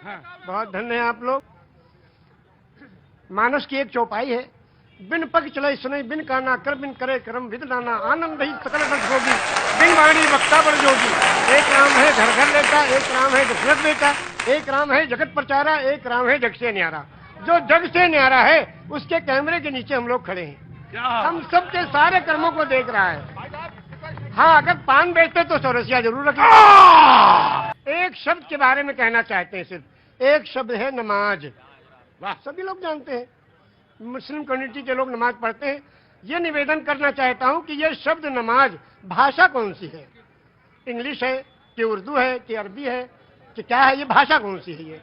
हाँ। बहुत धन्य है आप लोग। मानस की एक चौपाई है, बिन पग चले सुने बिन काना कर बिन करे कर्म विद नाना आनंद ही सकल बस होगी बिन वाणी वक्ता बड़ जोगी। एक राम है घर घर लेता, एक राम है दशरथ बेटा, एक राम है जगत प्रचारा, एक राम है जग से न्यारा। जो जग से न्यारा है उसके कैमरे के नीचे हम लोग खड़े हैं, हम सबके सारे कर्मों को देख रहा है। हाँ, अगर पान बेचते तो चौरसिया जरूर रखें। एक शब्द के बारे में कहना चाहते हैं, सिर्फ एक शब्द है नमाज। वाह, सभी लोग जानते हैं, मुस्लिम कम्युनिटी के लोग नमाज पढ़ते हैं। ये निवेदन करना चाहता हूं कि ये शब्द नमाज भाषा कौन सी है, इंग्लिश है कि उर्दू है कि अरबी है कि क्या है, ये भाषा कौन सी है? ये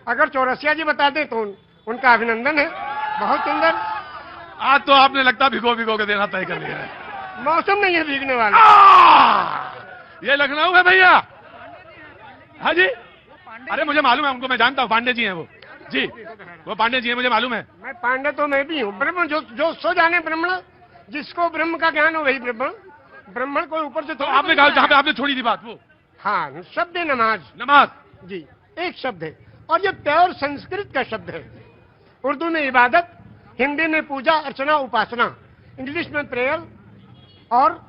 अगर चौरसिया जी बता दें तो उनका अभिनंदन है। बहुत सुंदर। आज तो आपने लगता भिगो भिगो के देना तय कर लिया है। मौसम नहीं है भीगने वाला। ये लखनऊ है भैया। हाँ जी, अरे मुझे मालूम है उनको, मैं जानता हूँ, पांडे जी हैं वो जी, वो पांडे जी हैं, मुझे मालूम है। मैं पांडे तो मैं भी हूँ। ब्रह्म जो सो जाने ब्राह्मण, जिसको ब्रह्म का ज्ञान हो वही ब्राह्मण। ब्राह्मण को ऊपर से तो आपने कहा जहाँ पे आपने छोड़ी थी बात वो। हाँ, शब्द है नमाज। नमाज जी, एक शब्द है और ये प्योर संस्कृत का शब्द है। उर्दू में इबादत, हिंदी में पूजा अर्चना उपासना, इंग्लिश में प्रेयर और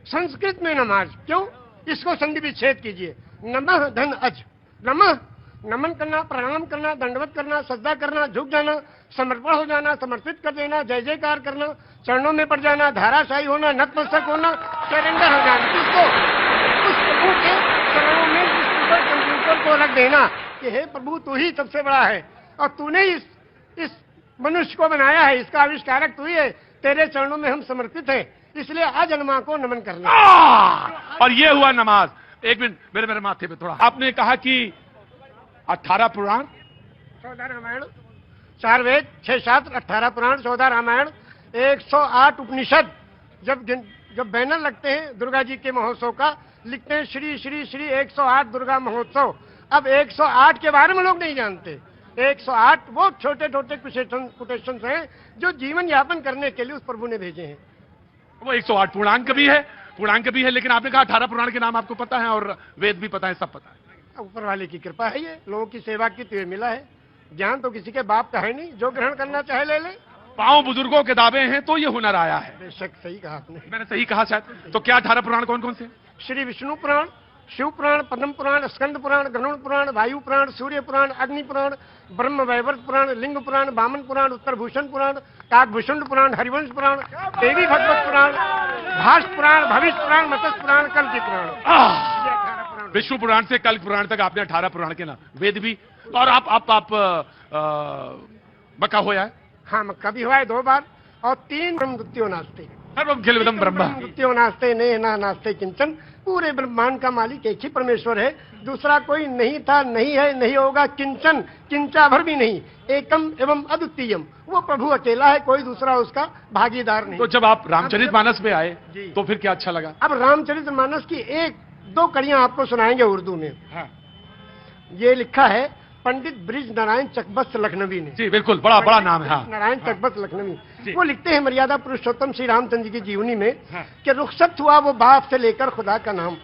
संस्कृत में नमाज। क्यों? इसको संधि विच्छेद कीजिए। नमः धन अज। नमः नमन करना, प्रणाम करना, दंडवत करना, सजदा करना, झुक जाना, समर्पण हो जाना, समर्पित कर देना, जय जयकार करना, चरणों में पड़ जाना, धाराशाही होना, नतमस्तक होना, सरेंडर हो जाना। इसको उस प्रभु के चरणों में इस कंप्यूटर को रख देना कि हे प्रभु, तू ही सबसे बड़ा है और तूने इस मनुष्य को बनाया है, इसका आविष्कारक तू ही है, तेरे चरणों में हम समर्पित हैं, इसलिए अजन्मा को नमन करना। और ये हुआ नमाज। एक मिनट, मेरे माथे पे थोड़ा। आपने कहा कि 18 पुराण, 14 रामायण, 4 वेद, 6 शास्त्र, 18 पुराण, 14 रामायण, 108 उपनिषद। जब बैनर लगते हैं दुर्गा जी के महोत्सव का, लिखते हैं श्री श्री श्री 108 दुर्गा महोत्सव। अब 108 के बारे में लोग नहीं जानते। 108 वो छोटे छोटे कोटेशन हैं जो जीवन यापन करने के लिए उस प्रभु ने भेजे हैं। वो 108 पूर्णांक भी है, लेकिन आपने कहा 18 पुराण के नाम आपको पता है और वेद भी पता है, सब पता है। ऊपर वाले की कृपा है, ये लोगों की सेवा की तो मिला है। ज्ञान तो किसी के बाप का है नहीं, जो ग्रहण करना चाहे ले ले। पांव बुजुर्गों के दावे हैं तो ये हुनर आया है। बेशक सही कहा आपने। मैंने सही कहा शायद। तो क्या 18 पुराण कौन कौन से? श्री विष्णु पुराण, शिव पुराण, पद्म पुराण, स्कंद पुराण, गरुड़ पुराण, वायु पुराण, सूर्य पुराण, अग्नि पुराण, ब्रह्म वैवर्त पुराण, लिंग पुराण, वामन पुराण, उत्तर भूषण पुराण, काकभूषण पुराण, हरिवंश पुराण, देवी भगवत पुराण, भाष पुराण, भविष्य पुराण, मत्स्य पुराण, कल्कि पुराण। विष्णु पुराण से कल्कि पुराण तक आपने 18 पुराण के नाम, वेद भी। और आप मक्का होया है? हाँ, मक्का भी हुआ है 2 बार। और 3 ब्रह्मद्वितीयो नास्ते, सर्वम ब्रह्म द्वितीयो नास्ते ने ना नास्ते किंचन। पूरे ब्रह्मांड का मालिक एक ही परमेश्वर है, दूसरा कोई नहीं था, नहीं है, नहीं होगा, किंचन, किंचा भर भी नहीं। एकम एवं अद्वितीयम, वो प्रभु अकेला है, कोई दूसरा उसका भागीदार नहीं। तो जब आप रामचरितमानस में आए तो फिर क्या अच्छा लगा? अब रामचरितमानस की 1-2 कड़ियां आपको सुनाएंगे उर्दू में। हाँ। ये लिखा है पंडित ब्रिज नारायण चकबस्त लखनवी ने। जी बिल्कुल, बड़ा नाम है। हाँ। नारायण चकबस्त लखनवी, वो लिखते हैं मर्यादा पुरुषोत्तम श्री रामचंद्र जी की जीवनी में हाँ। कि रुखसत हुआ वो बाप से लेकर खुदा का नाम।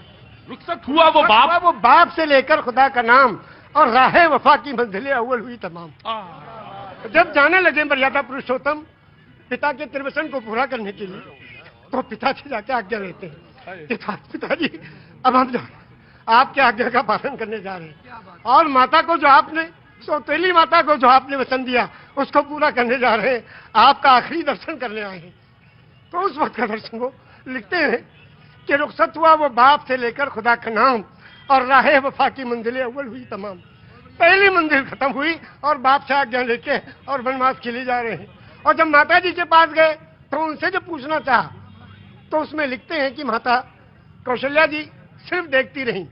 रुखसत हुआ वो बाप से लेकर खुदा का नाम, और राहे वफा की मंजिलें अव्वल हुई तमाम। जब जाने लगे मर्यादा पुरुषोत्तम पिता के त्रिवचन को पूरा करने के लिए, तो पिता से जाके आज्ञा लेते हैं, पिताजी अब हम आपके आज्ञा का पालन करने जा रहे हैं, और माता को जो आपने, सौतेली माता को जो आपने वचन दिया उसको पूरा करने जा रहे हैं, आपका आखिरी दर्शन करने आए हैं। तो उस वक्त का दर्शन वो लिखते हैं कि रुखसत हुआ वो बाप से लेकर खुदा का नाम, और राहे वफा की मंजिलें अव्वल हुई तमाम। पहली मंजिल खत्म हुई और बाप से आज्ञा लेके और वनवास के लिए जा रहे हैं। और जब माता जी के पास गए तो उनसे जब पूछना चाहा तो उसमें लिखते हैं कि माता कौशल्या जी सिर्फ देखती रही,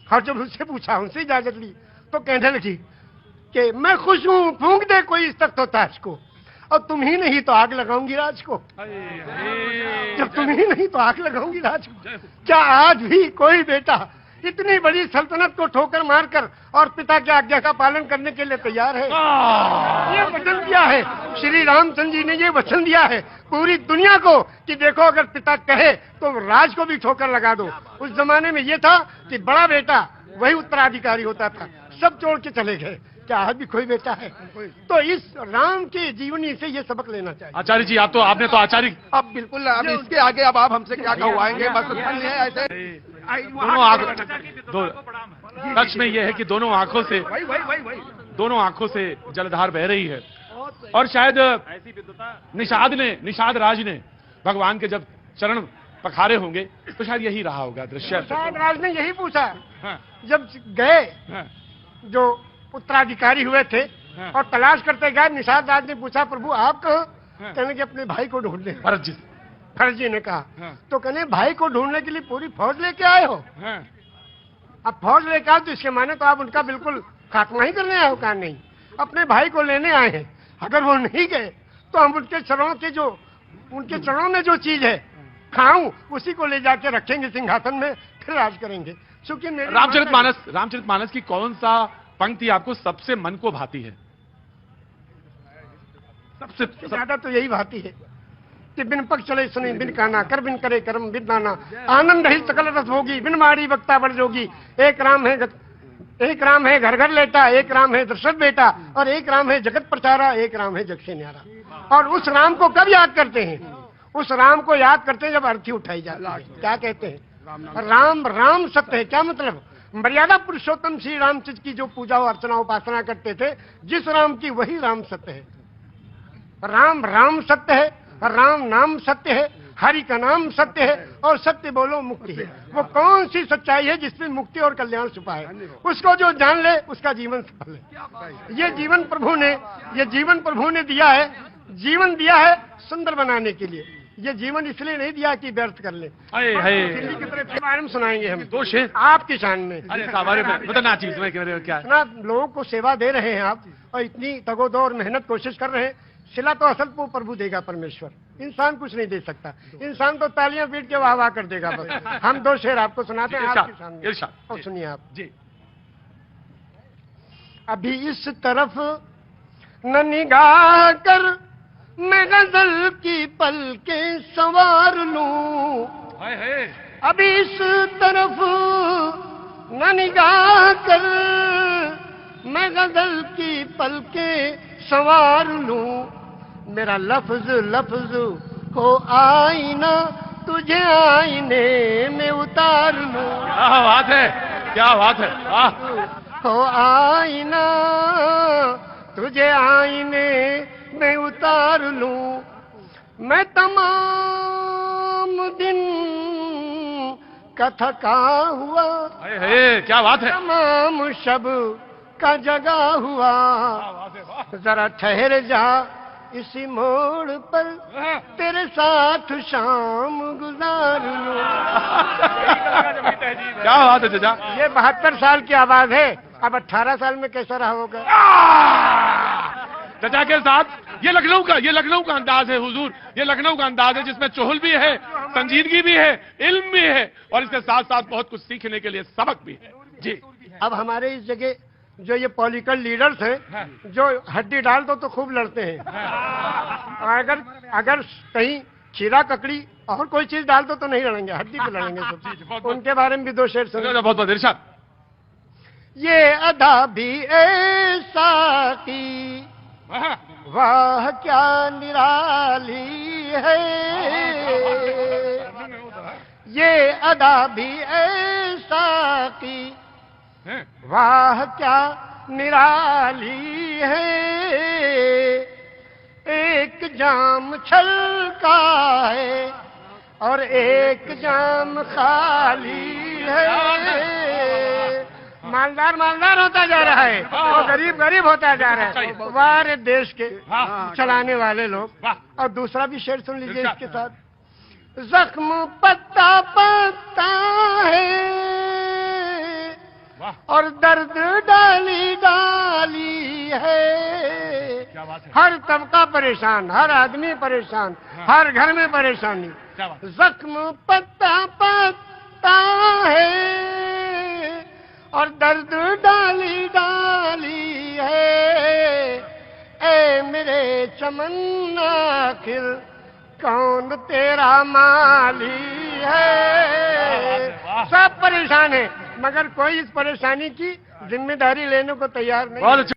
और जब उससे पूछा, उनसे इजाजत ली, तो कहने लगी कि मैं खुश हूं, फूंक दे कोई इस तक तो ताज को, और तुम ही नहीं तो आग लगाऊंगी राज को। जब तुम ही नहीं तो आग लगाऊंगी राज को। क्या आज भी कोई बेटा इतनी बड़ी सल्तनत को ठोकर मारकर और पिता की आज्ञा का पालन करने के लिए तैयार है? ये वचन दिया है श्री रामचंद्र जी ने, ये वचन दिया है पूरी दुनिया को कि देखो अगर पिता कहे तो राज को भी ठोकर लगा दो। उस जमाने में ये था कि बड़ा बेटा वही उत्तराधिकारी होता था, सब छोड़ के चले गए। क्या आज भी कोई बेटा है? तो इस राम की जीवनी से ये सबक लेना चाहिए। आचार्य जी, आप तो आपने तो आचार्य अब बिल्कुल, अब इसके आगे अब आप हमसे क्या कहवाएंगे? बस इतना ही है। ऐसे दोनों आंखों सच में यह है कि दोनों आंखों से जलधार बह रही है। और शायद निषाद राज ने भगवान के जब चरण पखारे होंगे तो शायद यही रहा होगा दृश्य। निषाद राज ने यही पूछा हाँ, जब गए, हाँ, जो उत्तराधिकारी हुए थे हाँ। और तलाश करते गए, निषाद राज ने पूछा प्रभु आप कहाँ? हाँ। कहने कि अपने भाई को ढूंढने। भरत जी। भरत जी ने कहा हाँ। तो कहने भाई को ढूंढने के लिए पूरी फौज लेके आए हो? हाँ, अब फौज लेकर आए तो इसके माने तो आप उनका बिल्कुल खात्मा ही करने आए हो? कहा नहीं, अपने भाई को लेने आए हैं। अगर वो नहीं गए तो हम उनके चरणों में जो चीज है खाऊं, उसी को ले जाके रखेंगे सिंहासन में, फिर राज करेंगे। क्योंकि रामचरितमानस की कौन सा पंक्ति आपको सबसे मन को भाती है? सबसे ज्यादा तो यही भाती है कि बिन पग चले सुनी, बिन काना कर, बिन करे कर्म, बिन दाना, आनंद ही सकल रस होगी, बिन मारी वक्ता बड़ जोगी। एक राम है घर घर लेटा, एक राम है दशरथ बेटा, और एक राम है जगत प्रचारा, एक राम है जग से न्यारा। और उस राम को कब याद करते हैं? उस राम को याद करते हैं जब अर्थी उठाई जाती है। क्या कहते हैं? राम सत्य है। क्या मतलब? मर्यादा पुरुषोत्तम श्री रामचंद्र की जो पूजा अर्चना उपासना करते थे, जिस राम की वही राम सत्य है। राम सत्य है, राम नाम सत्य है, हरि का नाम सत्य है, और सत्य बोलो मुक्ति है। वो कौन सी सच्चाई है जिसमें मुक्ति और कल्याण छुपा है? उसको जो जान ले उसका जीवन सफल है। ये जीवन प्रभु ने दिया है, जीवन दिया है सुंदर बनाने के लिए। ये जीवन इसलिए नहीं दिया कि व्यर्थ कर ले। दिल्ली की तरफ बारे में सुनाएंगे हम दो शेर आपकी शान में। अरे साहब, बताना चीज में क्या है? इतना लोगों को सेवा दे रहे हैं आप, और इतनी तगोदो और मेहनत कोशिश कर रहे हैं। सिला तो असल को प्रभु देगा परमेश्वर, इंसान कुछ नहीं दे सकता। इंसान तो तालियां पीट के वाह वाह कर देगा बस। हम दो शेर आपको सुनाते हैं आपकी शान में, और सुनिए आप जी। अभी इस तरफ न निगाह कर, मैं गजल की पलकें संवार लूं। अभी इस तरफ न निगाह कर, मैं गजल की पलकें संवार लूं। मेरा लफ्ज हो आईना, तुझे आईने में उतार लूं। क्या बात है, क्या बात है। हो आईना, तुझे आईने में उतार लूं। मैं तमाम दिन का थका हुआ, क्या बात है, तमाम शब का जगा हुआ। जरा ठहर जा इसी मोड़ पर, तेरे साथ शाम गुजार लूं। क्या बात है चाचा। ये 72 साल की आवाज है, अब 18 साल में कैसा रहा होगा? चाचा के साथ ये लखनऊ का अंदाज है हुजूर। ये लखनऊ का अंदाज है जिसमें चुहल भी है, संजीदगी भी है, इल्म भी है, और इसके साथ साथ बहुत कुछ सीखने के लिए सबक भी है। जी। अब हमारे इस जगह जो ये पॉलिटिकल लीडर्स हैं, जो हड्डी डाल दो तो खूब लड़ते हैं, और अगर कहीं खीरा ककड़ी और कोई चीज डाल दो तो नहीं लड़ेंगे, हड्डी पे लड़ेंगे सब। उनके बारे में भी दो शेर सुनो। बहुत बहुत इरशाद। ये अदा भी ऐसा की, वाह क्या निराली है। ये अदा भी ऐसा की, वाह क्या निराली है। एक जाम छलका है और एक जाम खाली है। मालदार होता जा रहा है और गरीब होता जा रहा है। वाह रे देश के चलाने वाले लोग। और दूसरा भी शेर सुन लीजिए इसके साथ। जख्म पत्ता पत्ता है और दर्द डाली डाली है। हर तबका परेशान, हर आदमी परेशान, हर घर में परेशानी। जख्म पत्ता पत्ता है और दर्द डाली डाली है। ए मेरे चमन आखिर कौन तेरा माली है। सब परेशान है, मगर कोई इस परेशानी की जिम्मेदारी लेने को तैयार नहीं। बहुत अच्छा।